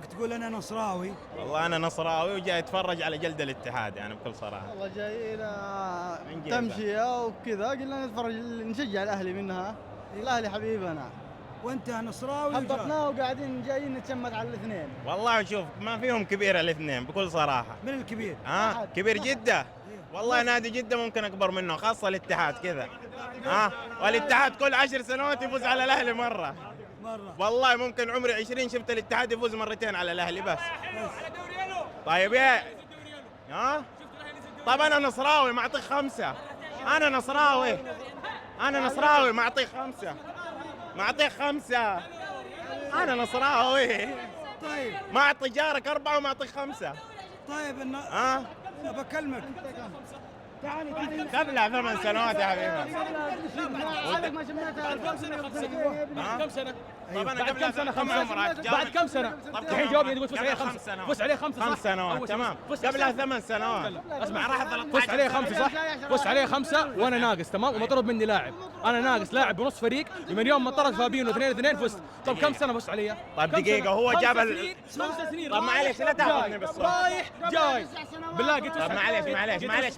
كيفك تقول انا نصراوي؟ والله انا نصراوي وجاي اتفرج على جلد الاتحاد يعني بكل صراحه. والله جايين من جيبه. تمشية وكذا، قلنا نتفرج نشجع الاهلي منها. الاهلي حبيبنا، وانت نصراوي وجاي. حبطناه وقاعدين جايين نتشمت على الاثنين. والله شوف ما فيهم كبير الاثنين بكل صراحه. من الكبير؟ كبير جده. والله نادي جده ممكن اكبر منه، خاصه الاتحاد كذا. والاتحاد كل 10 سنوات يفوز على الاهلي مره. والله ممكن عمري 20 شفت الاتحاد يفوز مرتين على الاهلي بس. طيب يا طيب انا نصراوي ما اعطيك 5. انا نصراوي ما اعطيك 5. انا نصراوي. طيب ما اعطي جارك 4 وما اعطيك 5. طيب بكلمك قبلها 8 سنوات يا حبيبي. ما شميتها كم سنة؟ طب انا بعد كم سنة؟ بعد كم سنة؟ الحين جاوبني تقول تفوز عليه 5. فوز عليه 5 5 سنوات تمام. قبلها 8 سنوات. اسمع، راح 13 فزت عليه 5 صح؟ فزت عليه 5 وانا ناقص تمام، ومطرد مني لاعب. انا ناقص لاعب بنص فريق، من يوم ما طرد فابينو 2-2 فزت. طب كم سنة فزت علي؟ طيب دقيقة هو جاب 5 سنين. طب معلش لا تاخذني بالصوت. رايح جاي. بالله قلت طب معلش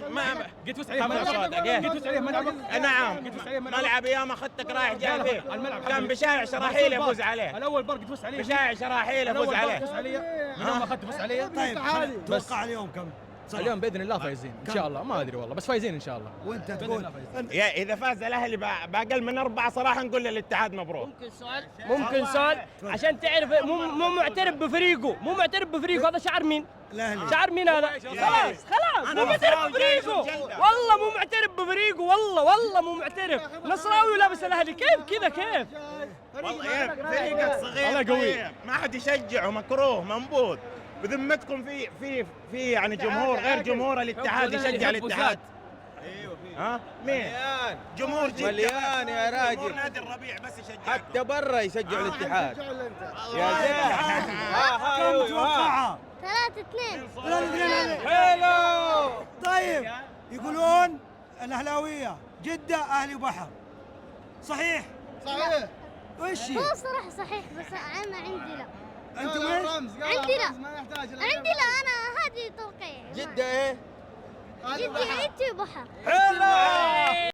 ما قلت فزت عليه كم ملعبك. صوتك؟ قلت فزت عليه ملعبك. نعم ملعب ايام اخذتك رايح جاي فيه. كان بشارع شراحيل يفوز عليه. الاول برق تفوز عليه. بشارع شراحيل يفوز عليه. فوز عليه. من يوم ما اخذت فوز عليه. طيب توقع اليوم كم؟ اليوم باذن الله فايزين ان شاء الله، ما ادري والله بس فايزين ان شاء الله. وانت تقول يا اذا فاز الاهلي باقل من 4 صراحه نقول للاتحاد مبروك. ممكن سؤال عشان تعرف مو معترف بفريقه، هذا شعر مين؟ الاهلي. شعر مين هذا؟ خلاص مو معترف بفريقه، والله مو معترف بفريقه، والله مو معترف. نصراوي ولابس الاهلي، كيف كذا كيف؟ والله فريقك صغير قوي ما حد يشجعه، مكروه منبوذ. بذمتكم في يعني جمهور غير جمهور الاتحاد يشجع الاتحاد. ايوه مين؟ جمهور جدة مليان يا راجل. جمهور نادي الربيع بس يشجع حتى برا يشجعوا الاتحاد. يا زين. كم توقعها؟ 3-2. حلو. طيب يقولون الاهلاويه جده اهلي وبحر، صحيح؟ وش هي؟ هو صراحة صحيح، بس أنا عندي لا. انتم ايش؟ عندي لا، أنا هذه توقيع. جدة ايه؟ جدي عندي بحر. حلو.